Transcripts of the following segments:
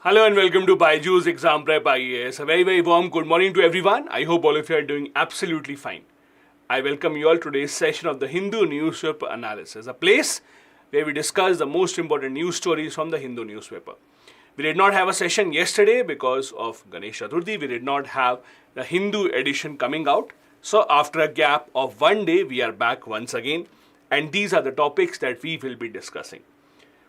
Hello and welcome to BYJU'S Exam Prep IAS. A very warm good morning to everyone. I hope all of you are doing absolutely fine. I welcome you all to today's session of the Hindu Newspaper Analysis, a place where we discuss the most important news stories from the Hindu newspaper. We did not have a session yesterday because of Ganesh Chaturthi. We did not have the Hindu edition coming out. So after a gap of one day, we are back once again. And these are the topics that we will be discussing.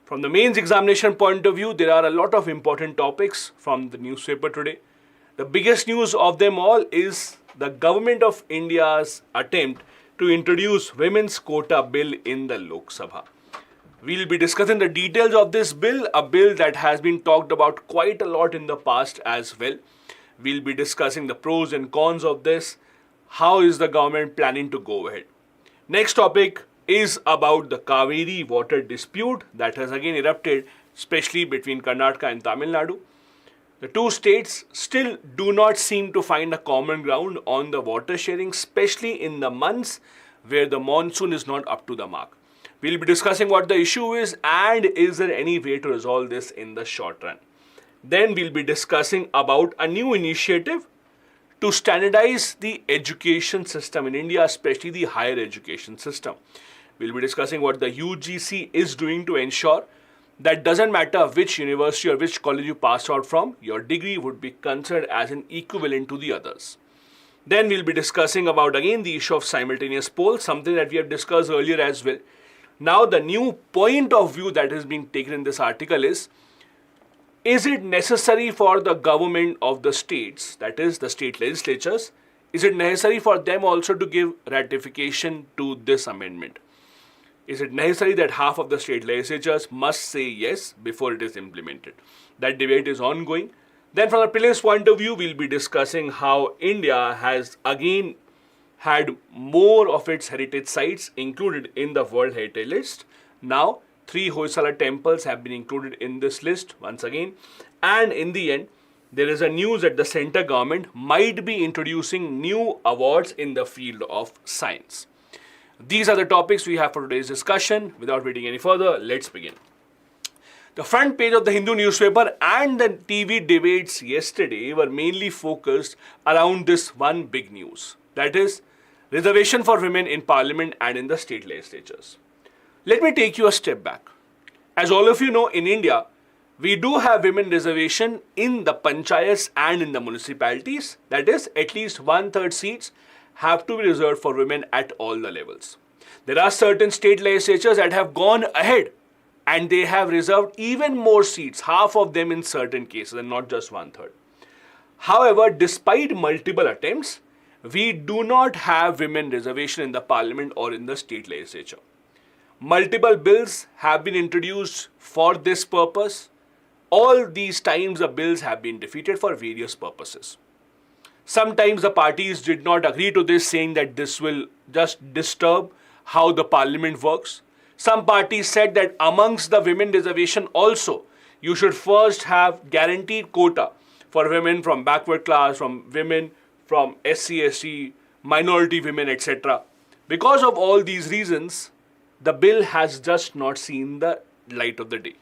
From the mains examination point of view, there are a lot of important topics from the newspaper today. The biggest news of them all is the Government of India's attempt to introduce women's quota bill in the Lok Sabha. We'll be discussing the details of this bill, a bill that has been talked about quite a lot in the past as well. We'll be discussing the pros and cons of this. How is the government planning to go ahead? Next topic is about the Cauvery water dispute that has again erupted, especially between Karnataka and Tamil Nadu. The two states still do not seem to find a common ground on the water sharing, especially in the months where the monsoon is not up to the mark. We'll be discussing what the issue is and is there any way to resolve this in the short run. Then we'll be discussing about a new initiative to standardize the education system in India, especially the higher education system. We'll be discussing what the UGC is doing to ensure that doesn't matter which university or which college you passed out from, your degree would be considered as an equivalent to the others. Then we'll be discussing about again the issue of simultaneous polls, something that we have discussed earlier as well. Now the new point of view that is being taken in this article is it necessary for the government of the states, that is the state legislatures, is it necessary for them also to give ratification to this amendment? Is it necessary that half of the state legislatures must say yes before it is implemented? That debate is ongoing. Then from the prelims point of view, we'll be discussing how India has again had more of its heritage sites included in the World Heritage List. Now, 3 Hoysala temples have been included in this list once again. And in the end, there is a news that the center government might be introducing new awards in the field of science. These are the topics we have for today's discussion. Without waiting any further, let's begin. The front page of the Hindu newspaper and the TV debates yesterday were mainly focused around this one big news. That is, reservation for women in parliament and in the state legislatures. Let me take you a step back. As all of you know, in India, we do have women reservation in the panchayats and in the municipalities. That is, at least 1/3 seats have to be reserved for women at all the levels. There are certain state legislatures that have gone ahead and they have reserved even more seats, half of them in certain cases and not just 1/3. However, despite multiple attempts, we do not have women reservation in the parliament or in the state legislature. Multiple bills have been introduced for this purpose. All these times the bills have been defeated for various purposes. Sometimes the parties did not agree to this, saying that this will just disturb how the parliament works. Some parties said that amongst the women reservation also, you should first have guaranteed quota for women from backward class, from women from SC, ST, minority women, etc. Because of all these reasons, the bill has just not seen the light of the day.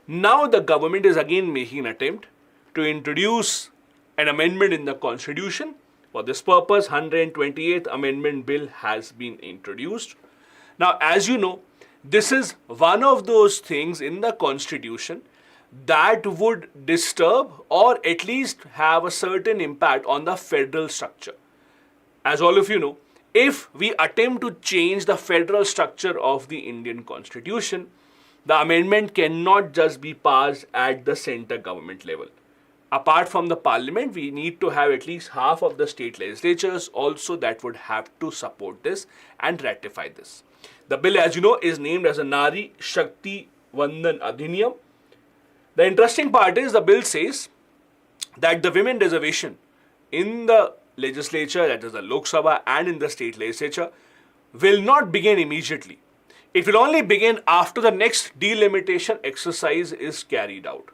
Now the government is again making an attempt to introduce an amendment in the constitution. For this purpose, 128th amendment bill has been introduced. Now, as you know, this is one of those things in the constitution that would disturb or at least have a certain impact on the federal structure. As all of you know, if we attempt to change the federal structure of the Indian constitution, the amendment cannot just be passed at the center government level. Apart from the parliament, we need to have at least half of the state legislatures also that would have to support this and ratify this. The bill, as you know, is named as a Nari Shakti Vandan Adhiniyam. The interesting part is the bill says that the women reservation in the legislature, that is the Lok Sabha, and in the state legislature will not begin immediately. It will only begin after the next delimitation exercise is carried out.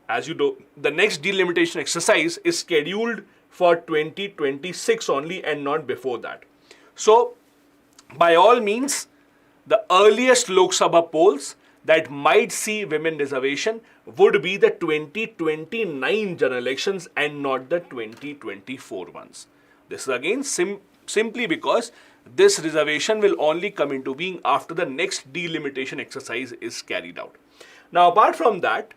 As you know, the next delimitation exercise is scheduled for 2026 only and not before that. So, by all means, the earliest Lok Sabha polls that might see women reservation would be the 2029 general elections and not the 2024 ones. This is again simply because this reservation will only come into being after the next delimitation exercise is carried out. Now, apart from that,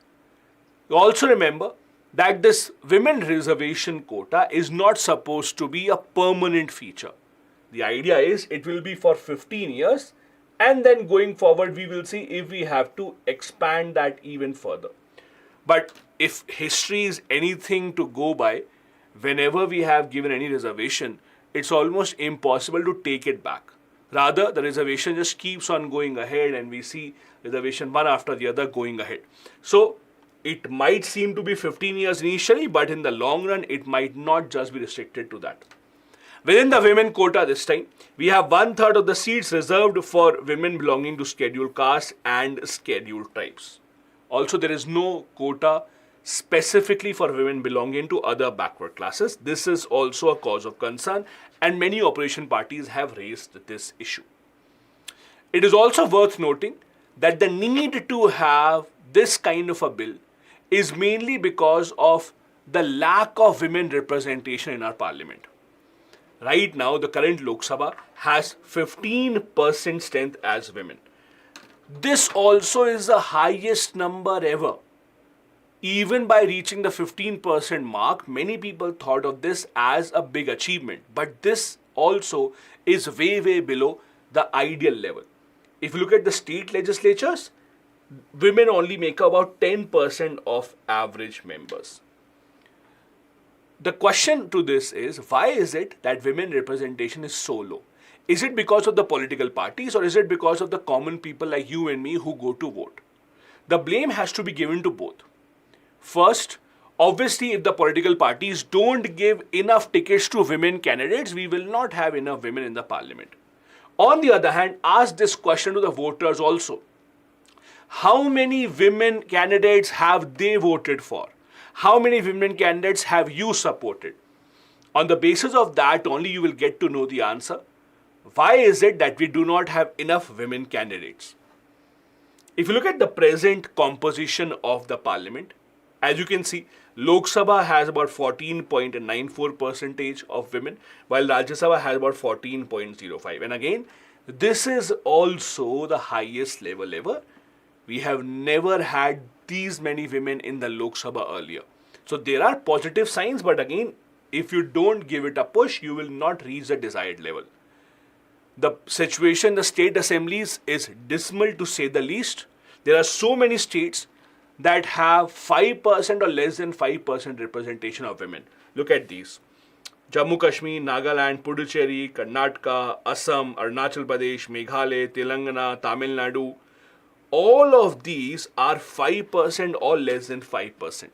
also remember that this women reservation quota is not supposed to be a permanent feature. The idea is it will be for 15 years and then going forward we will see if we have to expand that even further. But if history is anything to go by, whenever we have given any reservation, it's almost impossible to take it back. Rather, the reservation just keeps on going ahead and we see reservation one after the other going ahead. So, it might seem to be 15 years initially, but in the long run, it might not just be restricted to that. Within the women quota this time, we have 1/3 of the seats reserved for women belonging to scheduled castes and scheduled tribes. Also, there is no quota specifically for women belonging to other backward classes. This is also a cause of concern and many opposition parties have raised this issue. It is also worth noting that the need to have this kind of a bill is mainly because of the lack of women representation in our parliament. Right now, the current Lok Sabha has 15% strength as women. This also is the highest number ever. Even by reaching the 15% mark, many people thought of this as a big achievement. But this also is way below the ideal level. If you look at the state legislatures, women only make about 10% of average members. The question to this is, why is it that women representation is so low? Is it because of the political parties or is it because of the common people like you and me who go to vote? The blame has to be given to both. First, obviously, if the political parties don't give enough tickets to women candidates, we will not have enough women in the parliament. On the other hand, ask this question to the voters also. How many women candidates have they voted for? How many women candidates have you supported? On the basis of that only you will get to know the answer. Why is it that we do not have enough women candidates? If you look at the present composition of the parliament, as you can see, Lok Sabha has about 14.94% of women, while Rajya Sabha has about 14.05%. And again, this is also the highest level ever. We have never had these many women in the Lok Sabha earlier. So there are positive signs, but again, if you don't give it a push, you will not reach the desired level. The situation in the state assemblies is dismal to say the least. There are so many states that have 5% or less than 5% representation of women. Look at these. Jammu Kashmir, Nagaland, Puducherry, Karnataka, Assam, Arunachal Pradesh, Meghalaya, Telangana, Tamil Nadu. All of these are 5% or less than 5%.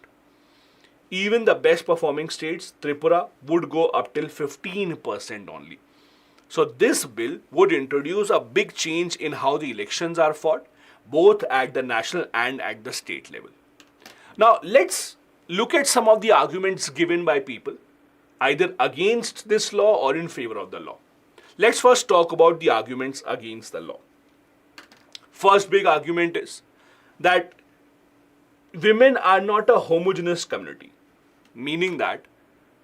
Even the best performing states, Tripura, would go up till 15% only. So this bill would introduce a big change in how the elections are fought, both at the national and at the state level. Now let's look at some of the arguments given by people, either against this law or in favor of the law. Let's first talk about the arguments against the law. First big argument is that women are not a homogeneous community, meaning that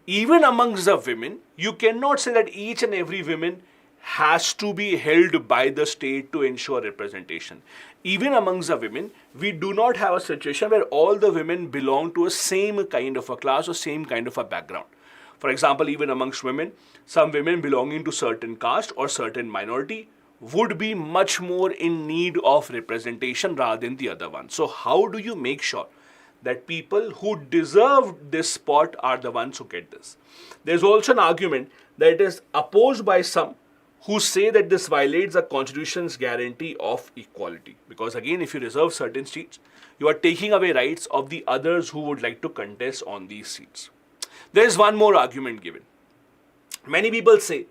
even amongst the women, you cannot say that each and every woman has to be held by the state to ensure representation. Even amongst the women, we do not have a situation where all the women belong to a same kind of a class or same kind of a background. For example, even amongst women, some women belonging to certain caste or certain minority would be much more in need of representation rather than the other one. So how do you make sure that people who deserve this spot are the ones who get this? There's also an argument that it is opposed by some who say that this violates the constitution's guarantee of equality. Because again, if you reserve certain seats, you are taking away rights of the others who would like to contest on these seats. There is one more argument given. Many people say,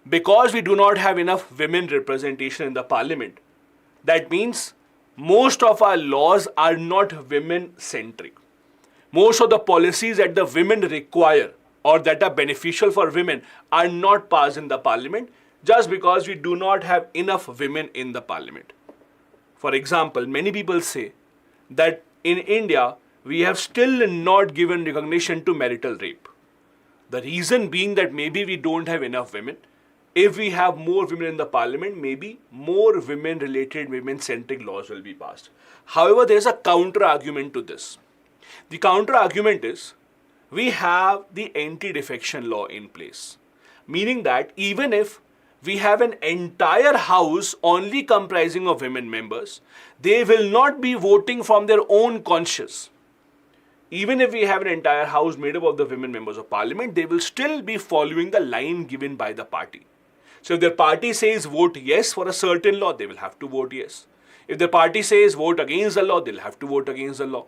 because we do not have enough women representation in the parliament, that means most of our laws are not women-centric. Most of the policies that the women require or that are beneficial for women are not passed in the parliament just because we do not have enough women in the parliament. For example, many people say that in India, we have still not given recognition to marital rape. The reason being that maybe we don't have enough women. If we have more women in the parliament, maybe more women-related, women-centric laws will be passed. However, there's a counter-argument to this. The counter-argument is, we have the anti-defection law in place. Meaning that even if we have an entire house only comprising of women members, they will not be voting from their own conscience. Even if we have an entire house made up of the women members of parliament, they will still be following the line given by the party. So if their party says vote yes for a certain law, they will have to vote yes. If the party says vote against the law, they'll have to vote against the law.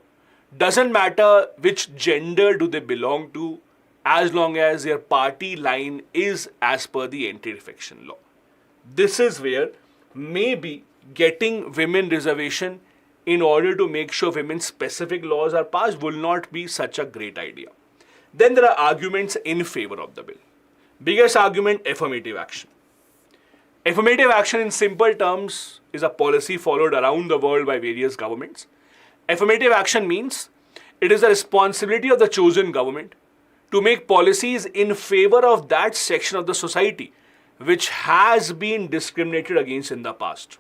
Doesn't matter which gender do they belong to, as long as their party line is as per the anti-defection law. This is where maybe getting women reservation in order to make sure women specific laws are passed will not be such a great idea. Then there are arguments in favor of the bill. Biggest argument, affirmative action. Affirmative action in simple terms is a policy followed around the world by various governments. Affirmative action means it is the responsibility of the chosen government to make policies in favor of that section of the society which has been discriminated against in the past.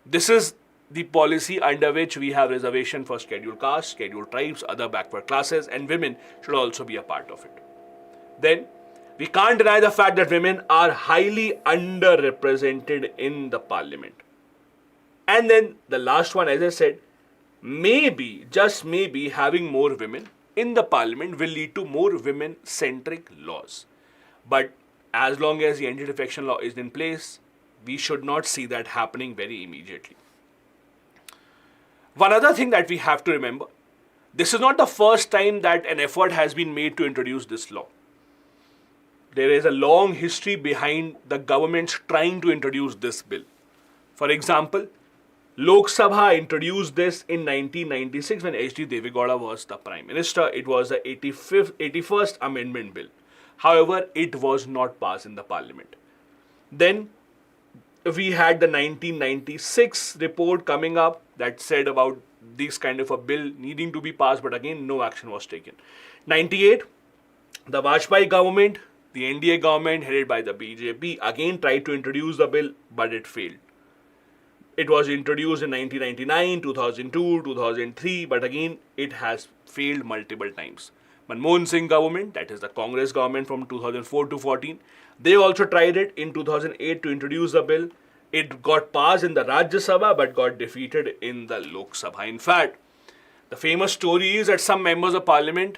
This is the policy under which we have reservation for scheduled castes, scheduled tribes, other backward classes, and women should also be a part of it. Then, we can't deny the fact that women are highly underrepresented in the parliament. And then the last one, as I said, maybe, just maybe, having more women in the parliament will lead to more women-centric laws. But as long as the anti-defection law is in place, we should not see that happening very immediately. One other thing that we have to remember, this is not the first time that an effort has been made to introduce this law. There is a long history behind the governments trying to introduce this bill. For example, Lok Sabha introduced this in 1996 when H.D. Deve Gowda was the Prime Minister. It was the 81st Amendment Bill. However, it was not passed in the Parliament. Then we had the 1996 report coming up that said about this kind of a bill needing to be passed, but again, no action was taken. 98, the Vajpayee government, the NDA government headed by the BJP, again tried to introduce the bill, but it failed. It was introduced in 1999, 2002, 2003, but again, it has failed multiple times. Manmohan Singh government, that is the Congress government from 2004 to 14, they also tried it in 2008 to introduce the bill. It got passed in the Rajya Sabha but got defeated in the Lok Sabha. In fact, the famous story is that some members of parliament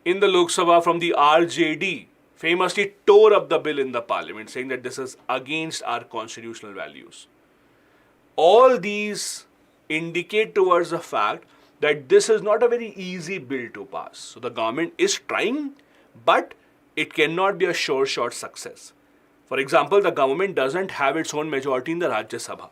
in the Lok Sabha from the RJD famously tore up the bill in the parliament, saying that this is against our constitutional values. All these indicate towards the fact that this is not a very easy bill to pass. So the government is trying, but it cannot be a sure shot success. For example, the government doesn't have its own majority in the Rajya Sabha.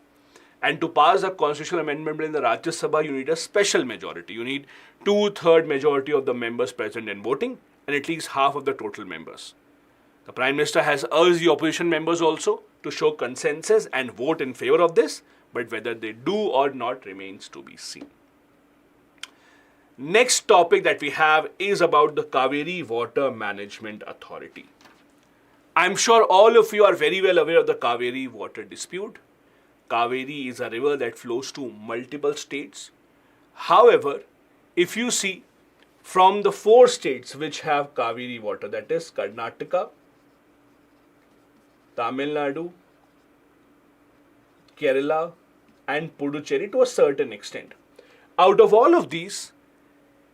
And to pass a constitutional amendment bill in the Rajya Sabha, you need a special majority. You need 2/3 majority of the members present and voting, and at least half of the total members. The Prime Minister has urged the opposition members also to show consensus and vote in favor of this, but whether they do or not remains to be seen. Next topic that we have is about the Cauvery Water Management Authority. I'm sure all of you are very well aware of the Cauvery water dispute. Cauvery is a river that flows to multiple states. However, if you see from the 4 states which have Cauvery water, that is Karnataka, Tamil Nadu, Kerala, and Puducherry to a certain extent. Out of all of these,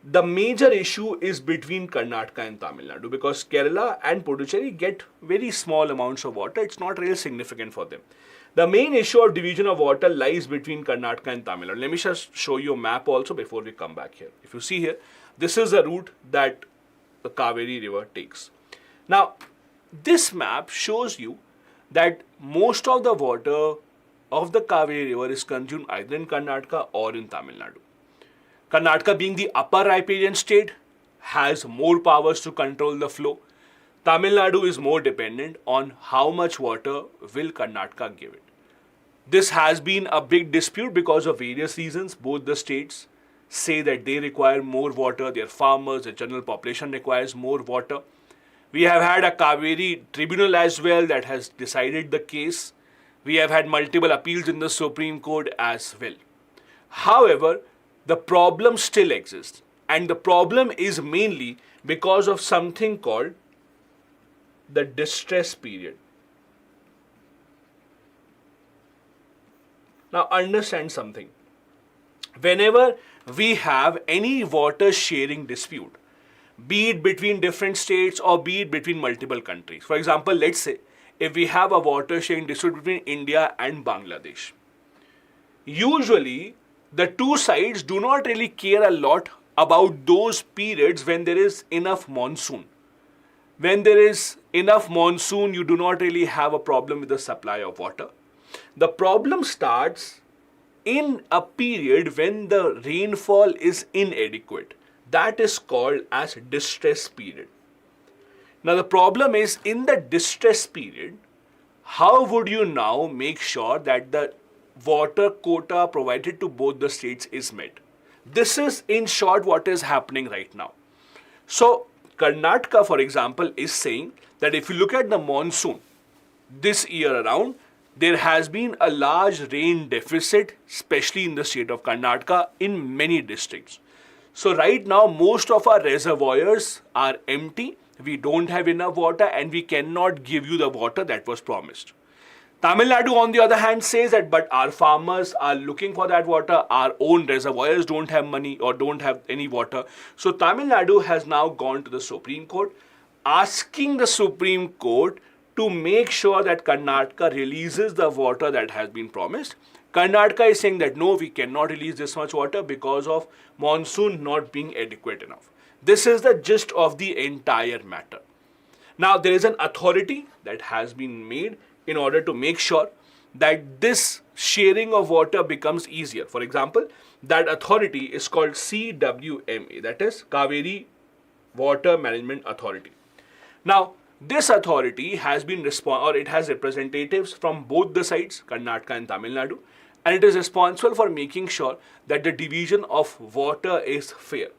the major issue is between Karnataka and Tamil Nadu because Kerala and Puducherry get very small amounts of water. It's not really significant for them. The main issue of division of water lies between Karnataka and Tamil Nadu. Let me just show you a map also before we come back here. If you see here, this is the route that the Cauvery river takes. Now, this map shows you that most of the water of the Cauvery river is consumed either in Karnataka or in Tamil Nadu. Karnataka, being the upper riparian state, has more powers to control the flow. Tamil Nadu is more dependent on how much water will Karnataka give it. This has been a big dispute because of various reasons. Both the states say that they require more water, their farmers, the general population requires more water. We have had a Cauvery tribunal as well that has decided the case. We have had multiple appeals in the Supreme Court as well. However, the problem still exists, and the problem is mainly because of something called the distress period. Now understand something. Whenever we have any water sharing dispute, be it between different states or be it between multiple countries. For example, let's say if we have a water sharing dispute between India and Bangladesh, usually the two sides do not really care a lot about those periods when there is enough monsoon. When there is enough monsoon, you do not really have a problem with the supply of water. The problem starts in a period when the rainfall is inadequate. That is called as distress period. Now the problem is, in the distress period, how would you now make sure that the water quota provided to both the states is met? This is in short what is happening right now. So Karnataka, for example, is saying that if you look at the monsoon this year around, there has been a large rain deficit, especially in the state of Karnataka in many districts. So right now, most of our reservoirs are empty. We don't have enough water and we cannot give you the water that was promised. Tamil Nadu, on the other hand, says that but our farmers are looking for that water. Our own reservoirs don't have money or don't have any water. So Tamil Nadu has now gone to the Supreme Court, asking the Supreme Court to make sure that Karnataka releases the water that has been promised. Karnataka is saying that no, we cannot release this much water because of monsoon not being adequate enough. This is the gist of the entire matter. Now, there is an authority that has been made in order to make sure that this sharing of water becomes easier. For example, that authority is called CWMA, that is Cauvery Water Management Authority. Now, this authority has been it has representatives from both the sides, Karnataka and Tamil Nadu, and it is responsible for making sure that the division of water is fair.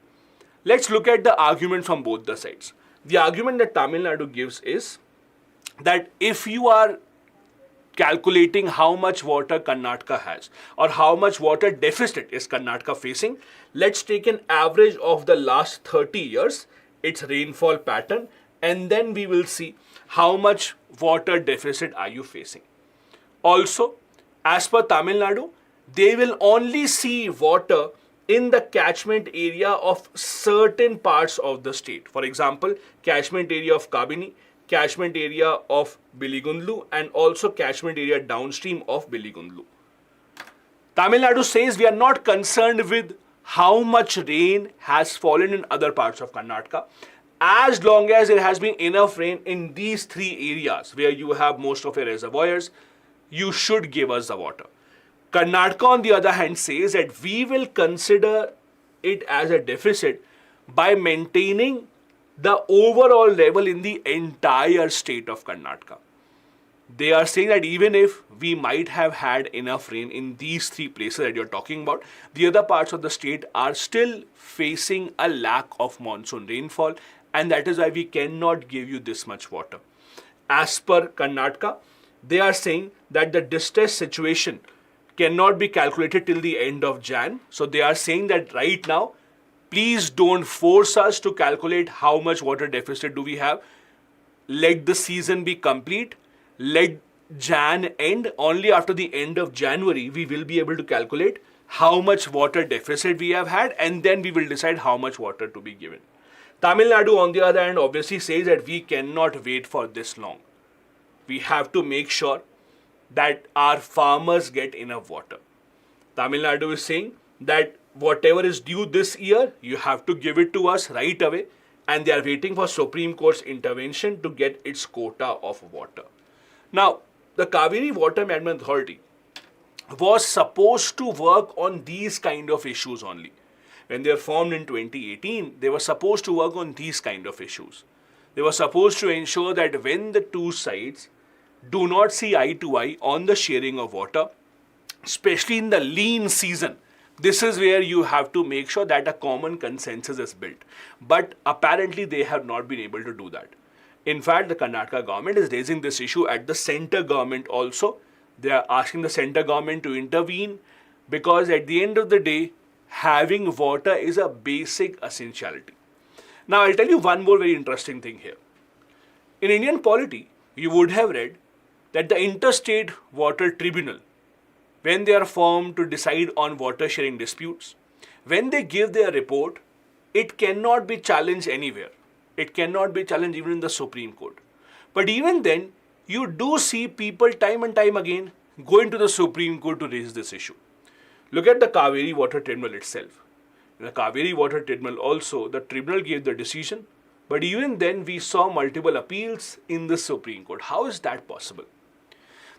Let's look at the argument from both the sides. The argument that Tamil Nadu gives is that if you are calculating how much water Karnataka has or how much water deficit is Karnataka facing, let's take an average of the last 30 years, its rainfall pattern, and then we will see how much water deficit are you facing. Also, as per Tamil Nadu, they will only see water in the catchment area of certain parts of the state. For example, catchment area of Kabini, catchment area of Biligundlu, and also catchment area downstream of Biligundlu. Tamil Nadu says we are not concerned with how much rain has fallen in other parts of Karnataka. As long as there has been enough rain in these three areas where you have most of your reservoirs, you should give us the water. Karnataka, on the other hand, says that we will consider it as a deficit by maintaining the overall level in the entire state of Karnataka. They are saying that even if we might have had enough rain in these three places that you're talking about, the other parts of the state are still facing a lack of monsoon rainfall, and that is why we cannot give you this much water. As per Karnataka, they are saying that the distress situation cannot be calculated till the end of Jan. So they are saying that right now, please don't force us to calculate how much water deficit do we have. Let the season be complete. Let Jan end. Only after the end of January, we will be able to calculate how much water deficit we have had, and then we will decide how much water to be given. Tamil Nadu, on the other hand, obviously says that we cannot wait for this long. We have to make sure that our farmers get enough water. Tamil Nadu is saying that whatever is due this year, you have to give it to us right away, and they are waiting for Supreme Court's intervention to get its quota of water. Now, the Cauvery Water Management Authority was supposed to work on these kind of issues only. When they were formed in 2018, they were supposed to work on these kind of issues. They were supposed to ensure that when the two sides do not see eye to eye on the sharing of water, especially in the lean season, this is where you have to make sure that a common consensus is built. But apparently they have not been able to do that. In fact, the Karnataka government is raising this issue at the center government also. They are asking the center government to intervene because at the end of the day, having water is a basic essentiality. Now, I'll tell you one more very interesting thing here. In Indian polity, you would have read that the Interstate Water Tribunal, when they are formed to decide on water sharing disputes, when they give their report, it cannot be challenged anywhere. It cannot be challenged even in the Supreme Court. But even then, you do see people time and time again going to the Supreme Court to raise this issue. Look at the Cauvery Water Tribunal itself. In the Cauvery Water Tribunal also, the tribunal gave the decision, but even then we saw multiple appeals in the Supreme Court. How is that possible?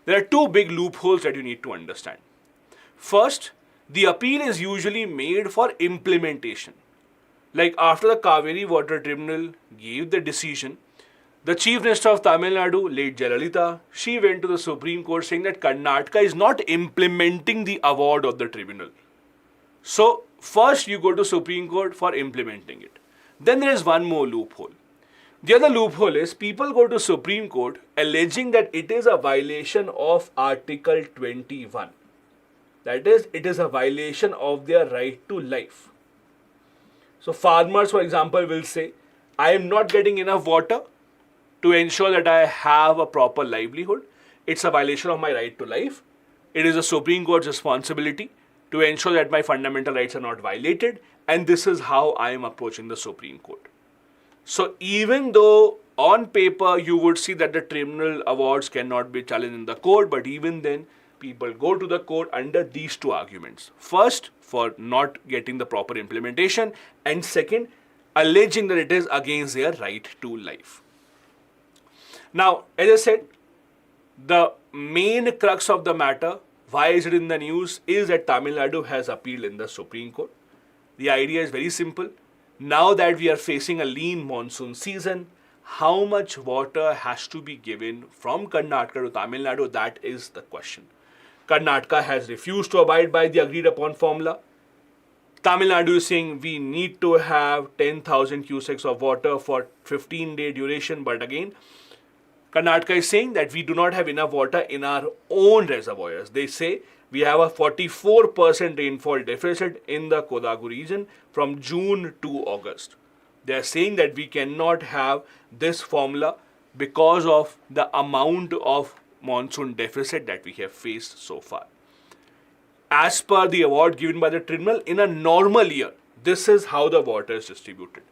There are two big loopholes that you need to understand. First, the appeal is usually made for implementation. Like after the Cauvery Water Tribunal gave the decision, the Chief Minister of Tamil Nadu, late Jayalalitha, she went to the Supreme Court saying that Karnataka is not implementing the award of the tribunal. So, first you go to Supreme Court for implementing it. Then there is one more loophole. The other loophole is people go to Supreme Court alleging that it is a violation of Article 21. That is, it is a violation of their right to life. So farmers, for example, will say, I am not getting enough water to ensure that I have a proper livelihood. It's a violation of my right to life. It is the Supreme Court's responsibility to ensure that my fundamental rights are not violated. And this is how I am approaching the Supreme Court. So even though on paper you would see that the tribunal awards cannot be challenged in the court, but even then people go to the court under these two arguments. First, for not getting the proper implementation, and second, alleging that it is against their right to life. Now, as I said, the main crux of the matter, why is it in the news, is that Tamil Nadu has appealed in the Supreme Court. The idea is very simple. Now that we are facing a lean monsoon season, how much water has to be given from Karnataka to Tamil Nadu? That is the question. Karnataka has refused to abide by the agreed upon formula. Tamil Nadu is saying we need to have 10,000 cusecs of water for 15-day duration. But again, Karnataka is saying that we do not have enough water in our own reservoirs. They say we have a 44% rainfall deficit in the Kodagu region from June to August. They are saying that we cannot have this formula because of the amount of monsoon deficit that we have faced so far. As per the award given by the tribunal, in a normal year, this is how the water is distributed.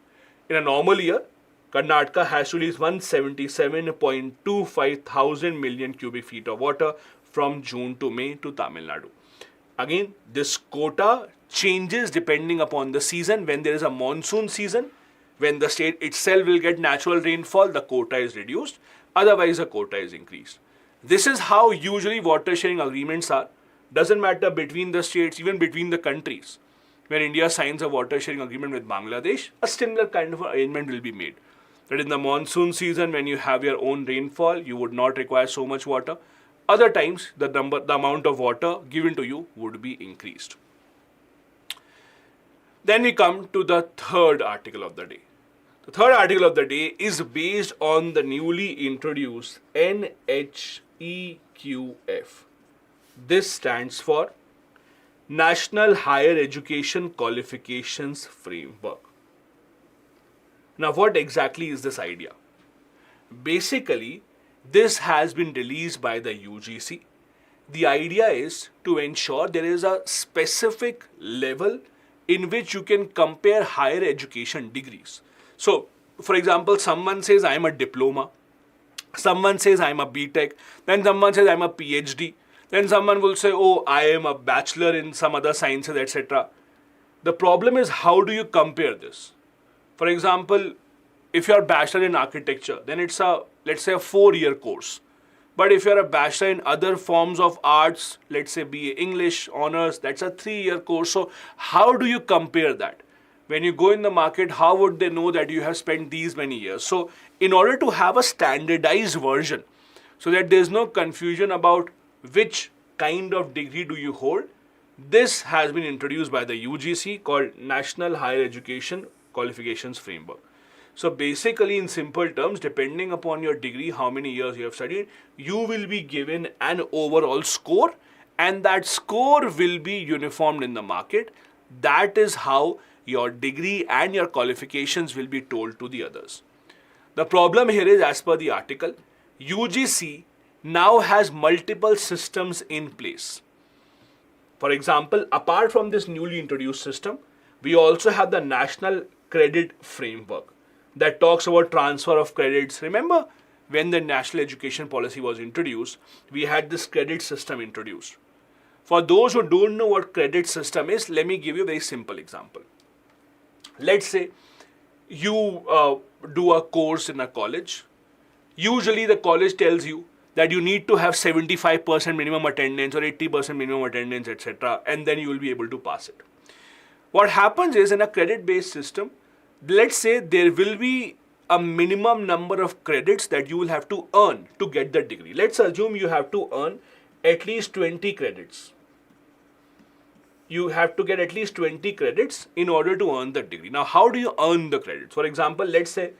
In a normal year, Karnataka has to release 177.25 thousand million cubic feet of water from June to May to Tamil Nadu. Again, this quota changes depending upon the season. When there is a monsoon season, when the state itself will get natural rainfall, the quota is reduced. Otherwise, the quota is increased. This is how usually water sharing agreements are. Doesn't matter between the states, even between the countries. When India signs a water sharing agreement with Bangladesh, a similar kind of arrangement will be made. That in the monsoon season, when you have your own rainfall, you would not require so much water. Other times, the amount of water given to you would be increased. Then we come to the third article of the day. The third article of the day is based on the newly introduced NHEQF. This stands for National Higher Education Qualifications Framework. Now, what exactly is this idea? Basically, this has been released by the UGC. The idea is to ensure there is a specific level in which you can compare higher education degrees. So, for example, someone says I am a diploma, someone says I am a BTech, then someone says I am a PhD, then someone will say, oh, I am a bachelor in some other sciences, etc. The problem is, how do you compare this? For example, if you are a bachelor in architecture, then it's let's say a 4-year course. But if you are a bachelor in other forms of arts, let's say BA English, honors, that's a 3-year course. So how do you compare that? When you go in the market, how would they know that you have spent these many years? So in order to have a standardized version, so that there's no confusion about which kind of degree do you hold. This has been introduced by the UGC, called National Higher Education Qualifications Framework. So basically, in simple terms, depending upon your degree, how many years you have studied, you will be given an overall score, and that score will be uniformed in the market. That is how your degree and your qualifications will be told to the others. The problem here is, as per the article, UGC now has multiple systems in place. For example, apart from this newly introduced system, we also have the National Credit Framework that talks about transfer of credits. Remember, when the National Education Policy was introduced, we had this credit system introduced. For those who don't know what credit system is, let me give you a very simple example. Let's say you do a course in a college. Usually the college tells you that you need to have 75% minimum attendance or 80% minimum attendance, etc. and then you will be able to pass it. What happens is, in a credit-based system, let's say there will be a minimum number of credits that you will have to earn to get the degree. Let's assume you have to earn at least 20 credits. You have to get at least 20 credits in order to earn the degree. Now, how do you earn the credits? For example, let's say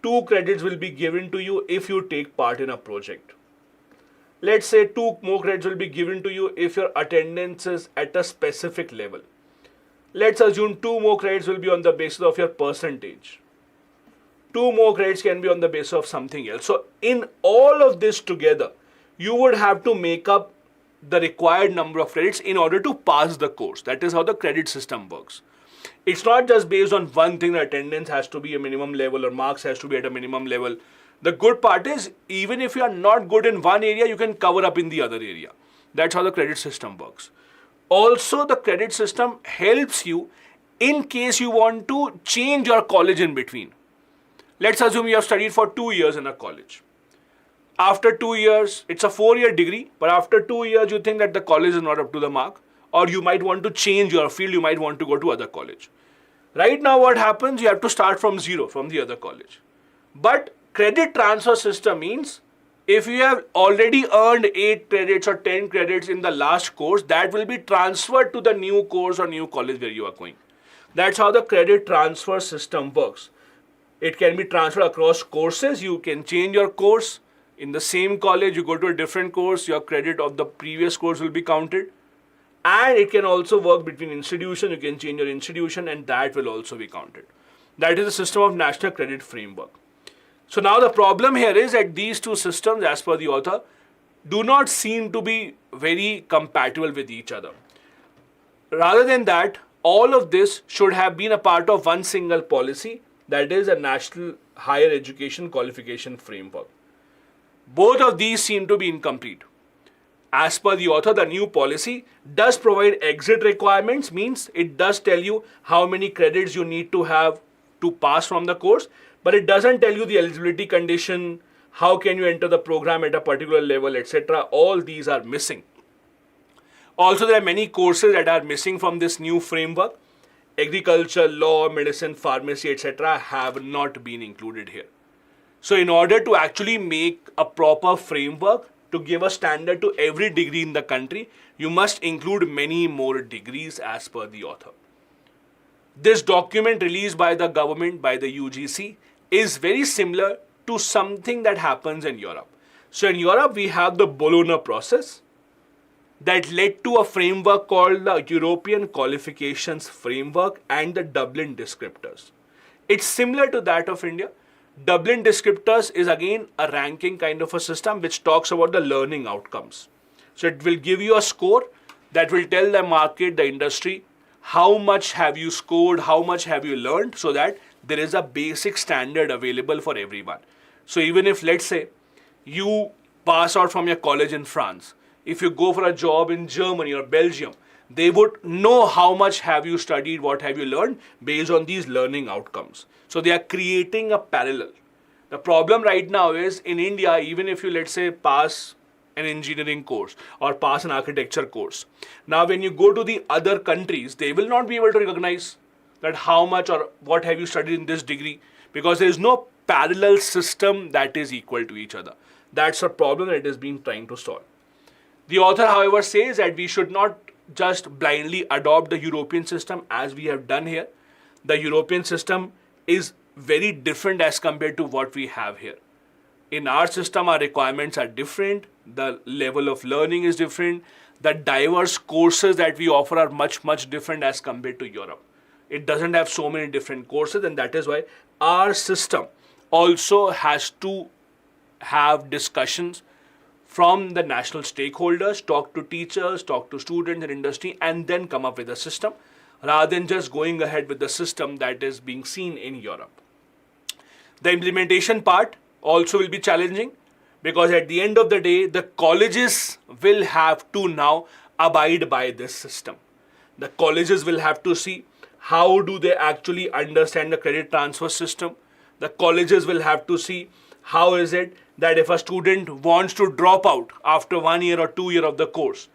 2 credits will be given to you if you take part in a project. Let's say 2 more credits will be given to you if your attendance is at a specific level. Let's assume 2 more credits will be on the basis of your percentage. 2 more credits can be on the basis of something else. So in all of this together, you would have to make up the required number of credits in order to pass the course. That is how the credit system works. It's not just based on one thing, that attendance has to be a minimum level or marks has to be at a minimum level. The good part is, even if you are not good in one area, you can cover up in the other area. That's how the credit system works. Also, the credit system helps you in case you want to change your college in between. Let's assume you have studied for 2 years in a college. After 2 years, it's a 4-year degree, but after 2 years, you think that the college is not up to the mark, or you might want to change your field, you might want to go to other college. Right now, what happens? You have to start from zero, from the other college. But credit transfer system means, if you have already earned 8 credits or 10 credits in the last course, that will be transferred to the new course or new college where you are going. That's how the credit transfer system works. It can be transferred across courses. You can change your course. In the same college, you go to a different course, your credit of the previous course will be counted. And it can also work between institutions. You can change your institution and that will also be counted. That is the system of National Credit Framework. So now the problem here is that these two systems, as per the author, do not seem to be very compatible with each other. Rather than that, all of this should have been a part of one single policy, that is a National Higher Education Qualification Framework. Both of these seem to be incomplete. As per the author, the new policy does provide exit requirements, means it does tell you how many credits you need to have to pass from the course, but it doesn't tell you the eligibility condition, how can you enter the program at a particular level, etc. All these are missing. Also, there are many courses that are missing from this new framework. Agriculture, law, medicine, pharmacy, etc. have not been included here. So in order to actually make a proper framework to give a standard to every degree in the country, you must include many more degrees as per the author. This document released by the government, by the UGC, is very similar to something that happens in Europe. So in Europe, we have the Bologna process that led to a framework called the European Qualifications Framework and the Dublin Descriptors. It's similar to that of India. Dublin Descriptors is again a ranking kind of a system which talks about the learning outcomes. So it will give you a score that will tell the market, the industry, how much have you scored, how much have you learned, so that there is a basic standard available for everyone. So even if, let's say, you pass out from your college in France, if you go for a job in Germany or Belgium, they would know how much have you studied, what have you learned based on these learning outcomes. So they are creating a parallel. The problem right now is, in India, even if you, let's say, pass an engineering course or pass an architecture course, now when you go to the other countries, they will not be able to recognize that how much or what have you studied in this degree, because there is no parallel system that is equal to each other. That's a problem that is being trying to solve. The author, however, says that we should not just blindly adopt the European system as we have done here. The European system is very different as compared to what we have here. In our system, our requirements are different, the level of learning is different, the diverse courses that we offer are much, much different as compared to Europe. It doesn't have so many different courses, and that is why our system also has to have discussions from the national stakeholders, talk to teachers, talk to students and industry, and then come up with a system rather than just going ahead with the system that is being seen in Europe. The implementation part also will be challenging because at the end of the day, the colleges will have to now abide by this system. The colleges will have to see how do they actually understand the credit transfer system. The colleges will have to see how is it that if a student wants to drop out after 1 year or 2 years of the course,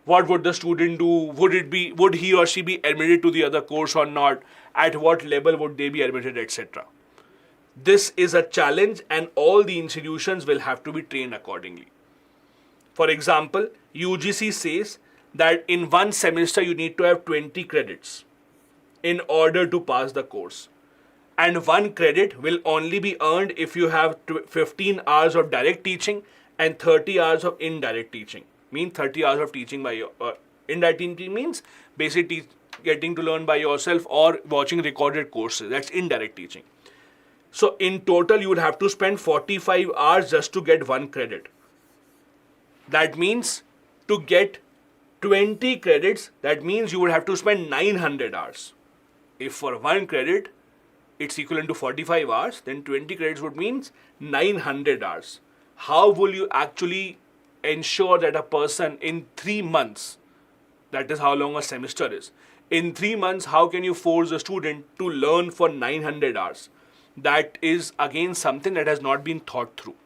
what would the student do? Would he or she be admitted to the other course or not? At what level would they be admitted, etc. This is a challenge and all the institutions will have to be trained accordingly. For example, UGC says that in one semester you need to have 20 credits in order to pass the course. And 1 credit will only be earned if you have 15 hours of direct teaching and 30 hours of indirect teaching. Means 30 hours of teaching by your indirect teaching means basically getting to learn by yourself or watching recorded courses. That's indirect teaching. So in total, you would have to spend 45 hours just to get 1 credit. That means to get 20 credits, that means you would have to spend 900 hours. If for 1 credit, it's equivalent to 45 hours, then 20 credits would means 900 hours. How will you actually ensure that a person in 3 months, that is how long a semester is, in 3 months, how can you force a student to learn for 900 hours? That is again something that has not been thought through.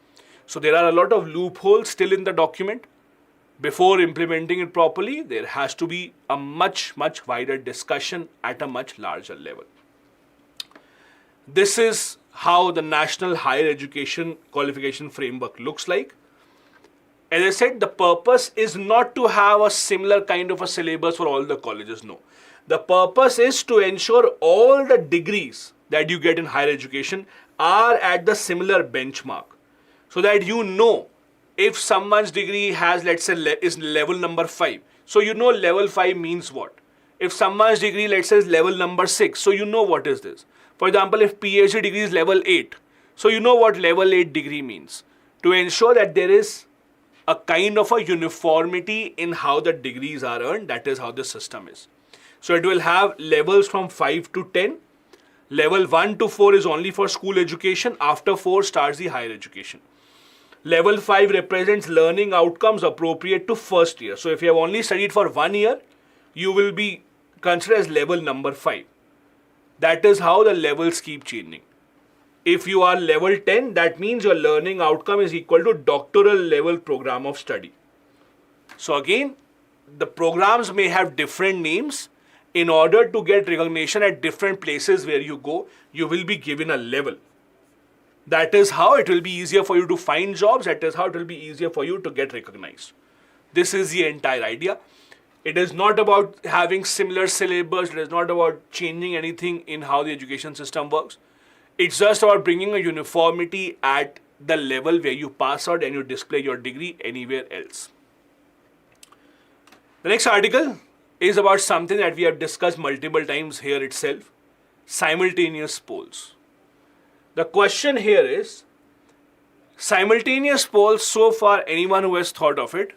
So there are a lot of loopholes still in the document. Before implementing it properly, there has to be a much, much wider discussion at a much larger level. This is how the National Higher Education Qualification Framework looks like. As I said, the purpose is not to have a similar kind of a syllabus for all the colleges, no. The purpose is to ensure all the degrees that you get in higher education are at the similar benchmark. So that you know if someone's degree has, let's say, is level number 5. So you know level 5 means what. If someone's degree, let's say, is level number 6. So you know what is this. For example, if PhD degree is level 8. So you know what level 8 degree means. To ensure that there is a kind of a uniformity in how the degrees are earned, that is how the system is. So it will have levels from 5 to 10. Level 1 to 4 is only for school education. After 4 starts the higher education. Level 5 represents learning outcomes appropriate to first year. So if you have only studied for 1 year, you will be considered as level number 5. That is how the levels keep changing. If you are level 10, that means your learning outcome is equal to doctoral level program of study. So again, the programs may have different names. In order to get recognition at different places where you go, you will be given a level. That is how it will be easier for you to find jobs. That is how it will be easier for you to get recognized. This is the entire idea. It is not about having similar syllabus. It is not about changing anything in how the education system works. It's just about bringing a uniformity at the level where you pass out and you display your degree anywhere else. The next article is about something that we have discussed multiple times here itself, simultaneous polls. The question here is, simultaneous polls, so far anyone who has thought of it,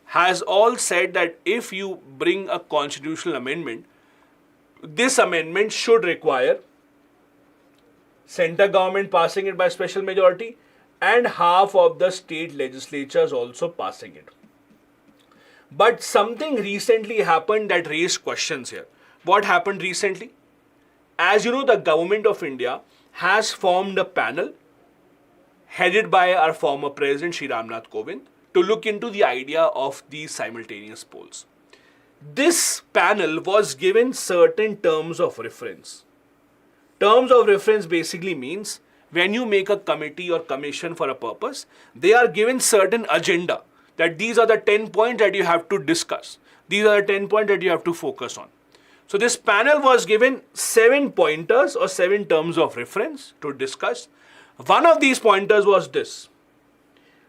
has all said that if you bring a constitutional amendment, this amendment should require center government passing it by special majority and half of the state legislatures also passing it. But something recently happened that raised questions here. What happened recently? As you know, the government of India has formed a panel headed by our former president, Shri Ramnath Kovind, to look into the idea of these simultaneous polls. This panel was given certain terms of reference. Terms of reference basically means when you make a committee or commission for a purpose, they are given certain agenda that these are the 10 points that you have to discuss. These are the 10 points that you have to focus on. So this panel was given 7 pointers or 7 terms of reference to discuss. One of these pointers was this: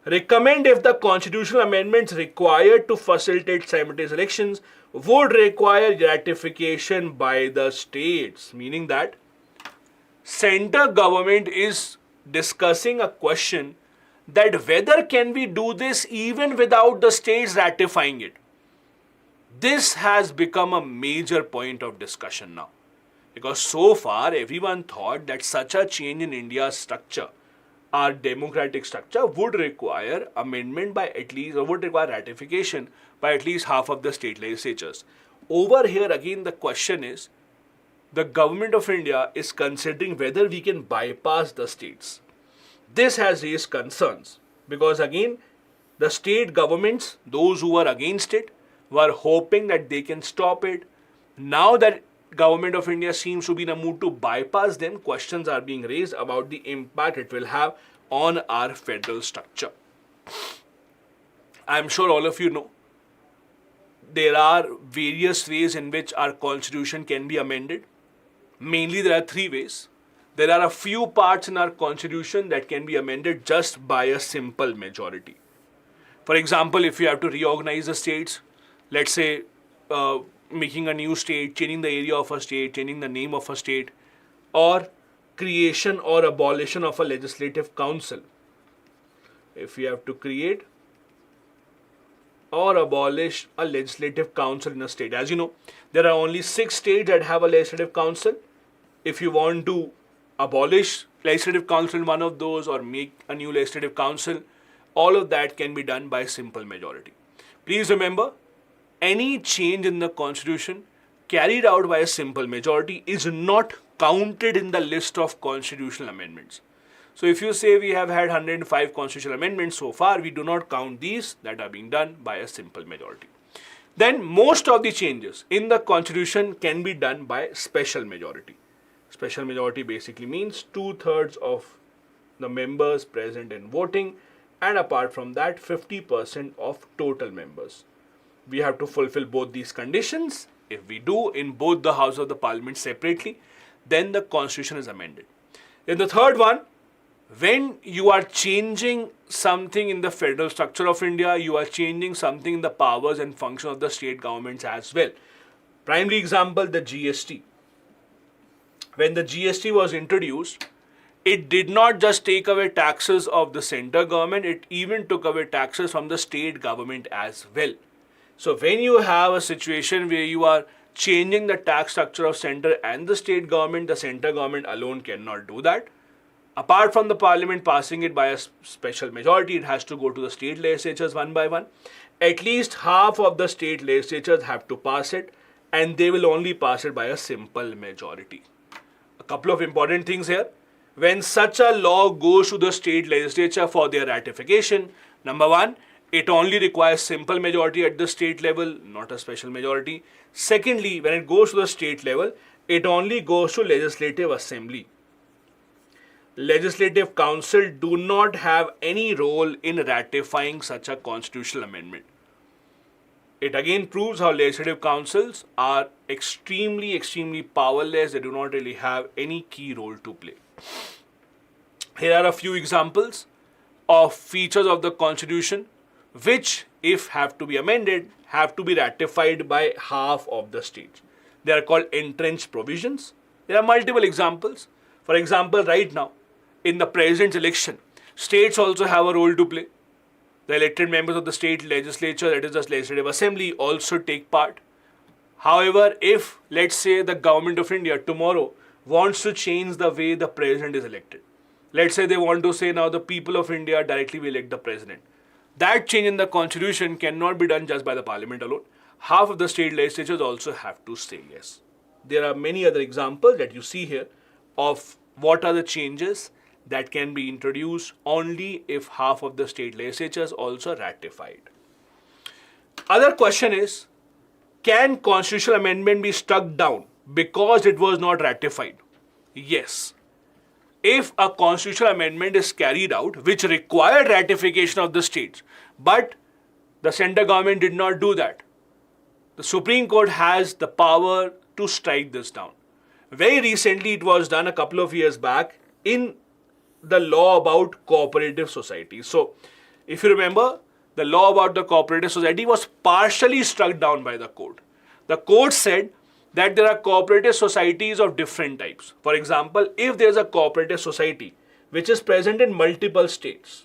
recommend if the constitutional amendments required to facilitate simultaneous elections would require ratification by the states, meaning that center government is discussing a question that whether can we do this even without the states ratifying it. This has become a major point of discussion now, because so far everyone thought that such a change in India's structure, our democratic structure, would require amendment by at least, or would require ratification by at least half of the state legislatures. Over here again the question is, the government of India is considering whether we can bypass the states. This has raised concerns because again the state governments, those who were against it, were hoping that they can stop it. Now that government of India seems to be in a mood to bypass them, questions are being raised about the impact it will have on our federal structure. I'm sure all of you know there are various ways in which our constitution can be amended. Mainly there are 3 ways. There are a few parts in our constitution that can be amended just by a simple majority. For example, if you have to reorganize the states, let's say making a new state, changing the area of a state, changing the name of a state, or creation or abolition of a legislative council. If you have to create or abolish a legislative council in a state. As you know, there are only 6 states that have a legislative council. If you want to abolish legislative council in one of those or make a new legislative council, all of that can be done by simple majority. Please remember, any change in the constitution carried out by a simple majority is not counted in the list of constitutional amendments. So if you say we have had 105 constitutional amendments so far, we do not count these that are being done by a simple majority. Then most of the changes in the constitution can be done by special majority. Special majority basically means 2/3 of the members present and voting, and apart from that 50% of total members. We have to fulfill both these conditions. If we do in both the houses of the parliament separately, then the constitution is amended. Then the third one, when you are changing something in the federal structure of India, you are changing something in the powers and functions of the state governments as well. Primary example, the GST. When the GST was introduced, it did not just take away taxes of the center government, it even took away taxes from the state government as well. So when you have a situation where you are changing the tax structure of center and the state government, the center government alone cannot do that. Apart from the parliament passing it by a special majority, it has to go to the state legislatures one by one. At least half of the state legislatures have to pass it, and they will only pass it by a simple majority. A couple of important things here. When such a law goes to the state legislature for their ratification, number one, it only requires simple majority at the state level, not a special majority. Secondly, when it goes to the state level, it only goes to legislative assembly. Legislative council do not have any role in ratifying such a constitutional amendment. It again proves how legislative councils are extremely powerless. They do not really have any key role to play. Here are a few examples of features of the constitution which, if have to be amended, have to be ratified by half of the states. They are called entrenched provisions. There are multiple examples. For example, right now, in the president's election, states also have a role to play. The elected members of the state legislature, that is the legislative assembly, also take part. However, if, let's say, the government of India tomorrow wants to change the way the president is elected, let's say they want to say now the people of India directly will elect the president, that change in the constitution cannot be done just by the parliament alone. Half of the state legislatures also have to say yes. There are many other examples that you see here of what are the changes that can be introduced only if half of the state legislatures also ratified. Other question is, can constitutional amendment be struck down because it was not ratified? Yes. If a constitutional amendment is carried out which required ratification of the states, but The central government did not do that. The Supreme Court has the power to strike this down. Very recently, it was done a couple of years back in the law about cooperative societies. So, if you remember, the law about the cooperative society was partially struck down by the court. The court said that there are cooperative societies of different types. For example, if there is a cooperative society which is present in multiple states,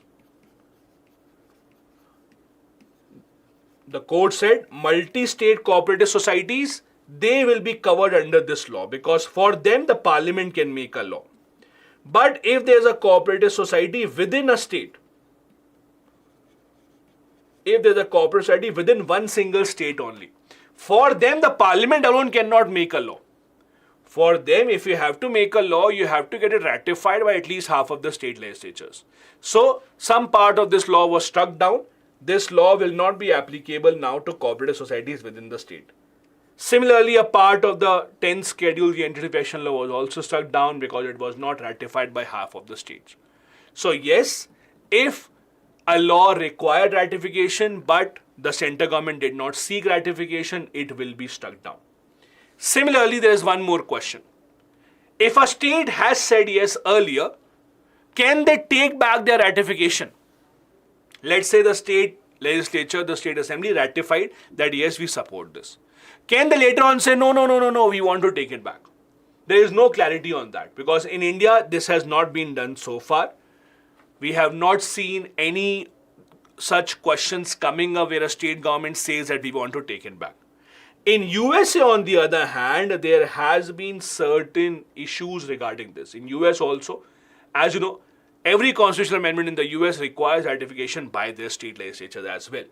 the court said multi-state cooperative societies, they will be covered under this law because for them the parliament can make a law. But if there is a cooperative society within a state, if there is a cooperative society within one single state only, for them the parliament alone cannot make a law. For them, if you have to make a law, you have to get it ratified by at least half of the state legislatures. So, some part of this law was struck down. This law will not be applicable now to cooperative societies within the state. Similarly, a part of the 10th schedule, the anti-defection law, was also struck down because it was not ratified by half of the states. So yes, if a law required ratification but the central government did not seek ratification, it will be struck down. Similarly, there is one more question. If a state has said yes earlier, can they take back their ratification? Let's say the state legislature, the state assembly ratified that yes, we support this. Can they later on say, no, we want to take it back? There is no clarity on that because in India, this has not been done so far. We have not seen any such questions coming up where a state government says that we want to take it back. In USA, on the other hand, there has been certain issues regarding this. In US also, as you know, every constitutional amendment in the US requires ratification by their state legislatures as well.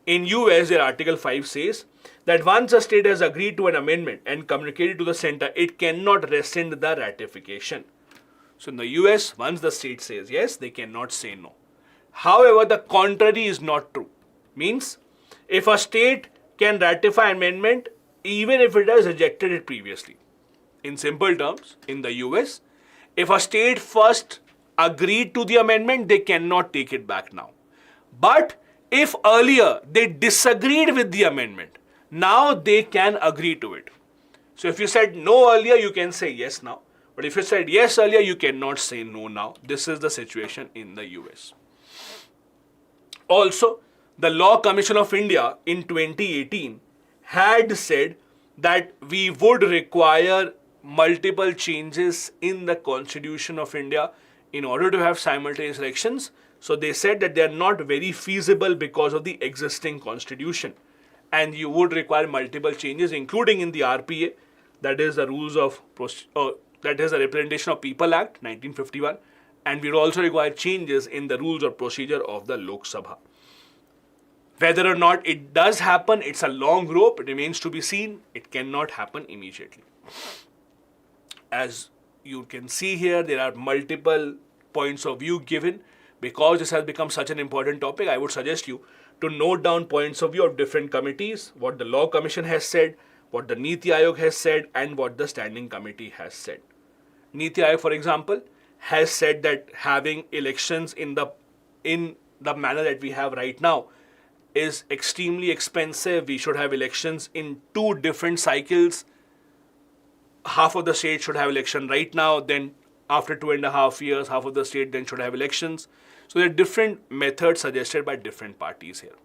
In US, their Article 5 says that once a state has agreed to an amendment and communicated to the center, it cannot rescind the ratification. So in the US, once the state says yes, they cannot say no. However, the contrary is not true. Means, if a state can ratify amendment even if it has rejected it previously. In simple terms, in the US, if a state first agreed to the amendment, they cannot take it back now. But if earlier they disagreed with the amendment, now they can agree to it. So if you said no earlier, you can say yes now. But if you said yes earlier, you cannot say no now. This is the situation in the US. Also, the Law Commission of India in 2018 had said that we would require multiple changes in the Constitution of India in order to have simultaneous elections. So they said that they are not very feasible because of the existing constitution. And you would require multiple changes, including in the RPA, that is the Rules of, that is the Representation of People Act, 1951. And we would also require changes in the Rules of Procedure of the Lok Sabha. Whether or not it does happen, it's a long rope, it remains to be seen. It cannot happen immediately. As you can see here, there are multiple points of view given. Because this has become such an important topic, I would suggest you to note down points of view of different committees, what the Law Commission has said, what the Niti Aayog has said, and what the Standing Committee has said. Niti Aayog, for example, has said that having elections in the manner that we have right now is extremely expensive. We should have elections in 2 different cycles. Half of the state should have election right now, then after 2.5 years, half of the state then should have elections. So there are different methods suggested by different parties here.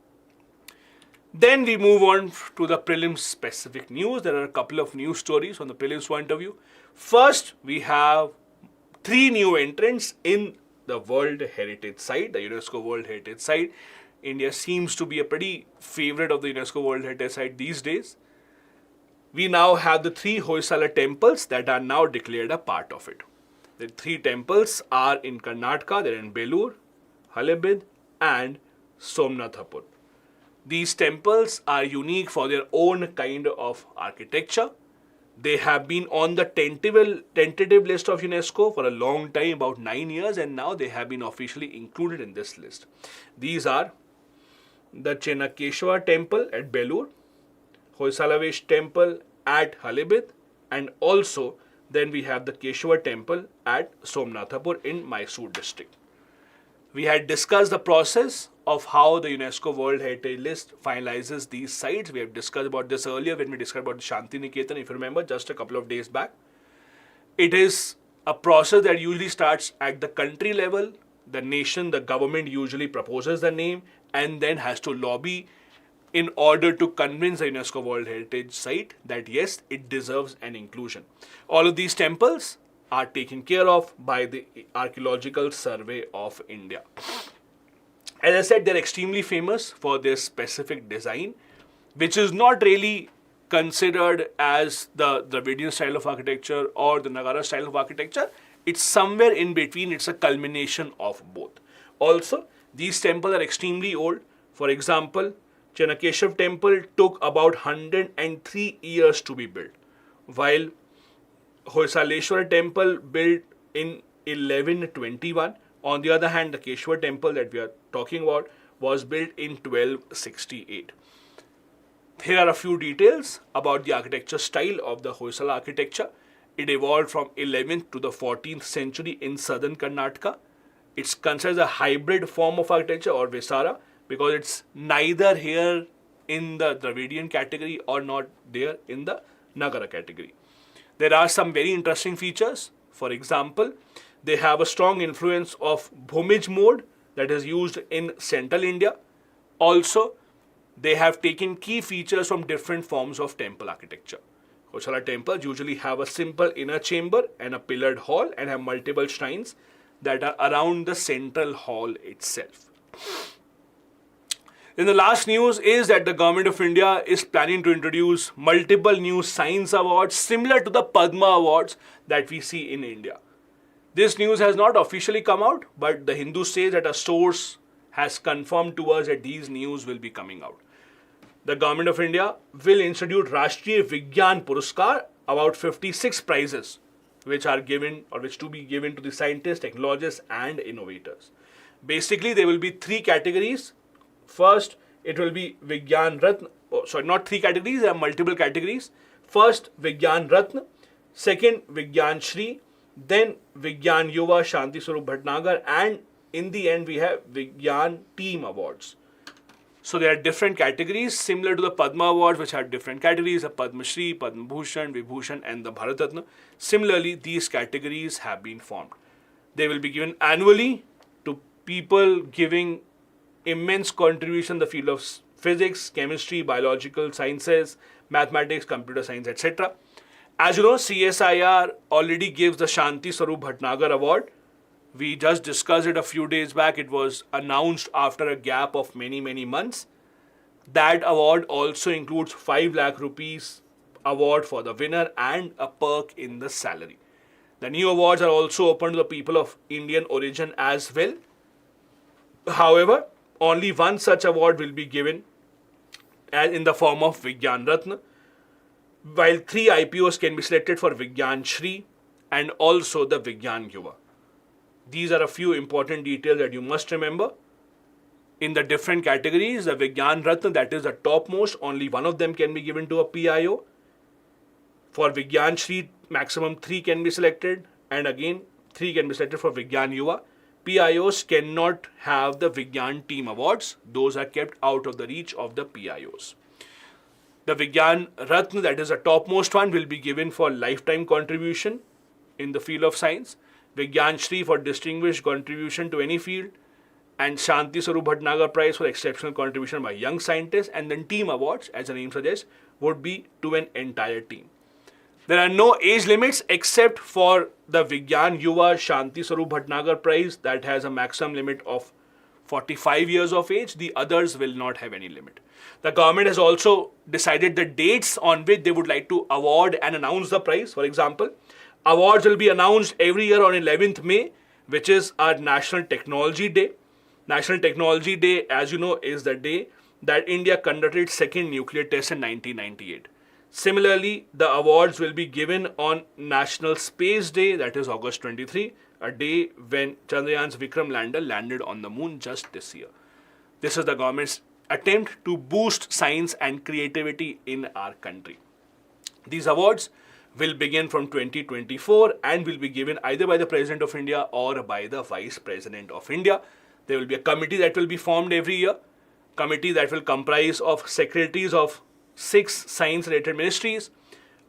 Then we move on to the prelims specific news. There are a couple of news stories from the prelims point of view. First, we have 3 new entrants in the World Heritage Site, the UNESCO World Heritage Site. India seems to be a pretty favorite of the UNESCO World Heritage Site these days. We now have the 3 Hoysala temples that are now declared a part of it. The 3 temples are in Karnataka, they're in Belur, Halebid and Somnathapur. These temples are unique for their own kind of architecture. They have been on the tentative list of UNESCO for a long time, about 9 years, and now they have been officially included in this list. These are the Chenakeshwar temple at Belur, Hoysalavesh temple at Halebid, and also then we have the Keshwar temple at Somnathapur in Mysore district. We had discussed the process of how the UNESCO World Heritage List finalizes these sites. We have discussed about this earlier when we discussed about Shanti Niketan, if you remember, just a couple of days back. It is a process that usually starts at the country level. The nation, the government usually proposes the name and then has to lobby in order to convince the UNESCO World Heritage Site that yes, it deserves an inclusion. All of these temples are taken care of by the Archaeological Survey of India. As I said, they're extremely famous for their specific design, which is not really considered as the Dravidian style of architecture or the Nagara style of architecture. It's somewhere in between. It's a culmination of both. Also, these temples are extremely old. For example, Chanakeshav temple took about 103 years to be built, while Hoysaleshwar temple built in 1121. On the other hand, the Keshwar temple that we are talking about was built in 1268. Here are a few details about the architecture style of the Hoysala architecture. It evolved from 11th to the 14th century in southern Karnataka. It's considered a hybrid form of architecture or Visara because it's neither here in the Dravidian category or not there in the Nagara category. There are some very interesting features. For example, they have a strong influence of Bhumij mode that is used in central India. Also, they have taken key features from different forms of temple architecture. Hoysala temples usually have a simple inner chamber and a pillared hall and have multiple shrines that are around the central hall itself. Then the last news is that the Government of India is planning to introduce multiple new science awards similar to the Padma awards that we see in India. This news has not officially come out, but the Hindu says that a source has confirmed to us that these news will be coming out. The Government of India will introduce Rashtriya Vigyan Puraskar, about 56 prizes which are given or which to be given to the scientists, technologists and innovators. Basically, there will be three categories. First, it will be Vigyan Ratna. Not three categories, there are multiple categories. First, Vigyan Ratna. Second, Vigyan Shri. Then, Vigyan Yuva Shanti Swarup Bhatnagar. And in the end, we have Vigyan Team Awards. So, there are different categories similar to the Padma Awards, which have different categories, the Padma Shri, Padma Bhushan, Vibhushan and the Bharat Ratna. Similarly, these categories have been formed. They will be given annually to people giving immense contribution in the field of physics, chemistry, biological sciences, mathematics, computer science, etc. As you know, CSIR already gives the Shanti Swarup Bhatnagar Award. We just discussed it a few days back. It was announced after a gap of many months. That award also includes 5 lakh rupees award for the winner and a perk in the salary. The new awards are also open to the people of Indian origin as well. However, only one such award will be given in the form of Vigyan Ratna, while 3 IPOs can be selected for Vigyan Shri and also the Vigyan Yuva. These are a few important details that you must remember. In the different categories, the Vigyan Ratna, that is the topmost, only one of them can be given to a PIO. For Vigyan Shri, maximum 3 can be selected, and again 3 can be selected for Vigyan Yuva. PIOs cannot have the Vigyan Team Awards. Those are kept out of the reach of the PIOs. The Vigyan Ratna, that is the topmost one, will be given for lifetime contribution in the field of science. Vigyan Shri for distinguished contribution to any field. And Shanti Swarup Bhatnagar Prize for exceptional contribution by young scientists. And then Team Awards, as the name suggests, would be to an entire team. There are no age limits except for the Vigyan Yuva Shanti Swarup Bhatnagar Prize that has a maximum limit of 45 years of age. The others will not have any limit. The government has also decided the dates on which they would like to award and announce the prize. For example, awards will be announced every year on 11th May, which is our National Technology Day. National Technology Day, as you know, is the day that India conducted its second nuclear test in 1998. Similarly, the awards will be given on National Space Day, that is August 23, a day when Chandrayaan's Vikram lander landed on the moon just this year. This is the government's attempt to boost science and creativity in our country. These awards will begin from 2024 and will be given either by the President of India or by the Vice President of India. There will be a committee that will be formed every year. Committee that will comprise of secretaries of 6 science-related ministries,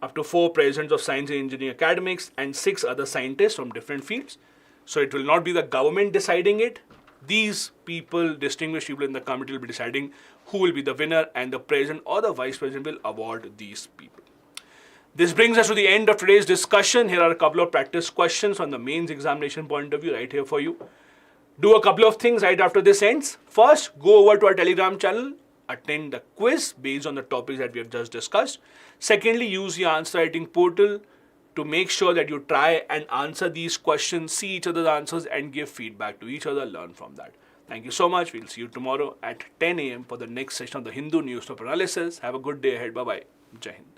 up to 4 presidents of science and engineering academics, and 6 other scientists from different fields. So it will not be the government deciding it. These people, distinguished people in the committee, will be deciding who will be the winner, and the president or the vice president will award these people. This brings us to the end of today's discussion. Here are a couple of practice questions from the mains examination point of view right here for you. Do a couple of things right after this ends. First, go over to our Telegram channel, attend the quiz based on the topics that we have just discussed. Secondly, use the answer writing portal to make sure that you try and answer these questions, see each other's answers, and give feedback to each other, learn from that. Thank you so much. We'll see you tomorrow at 10 a.m. for the next session of the Hindu Newspaper Analysis. Have a good day ahead. Bye-bye. Jai Hind.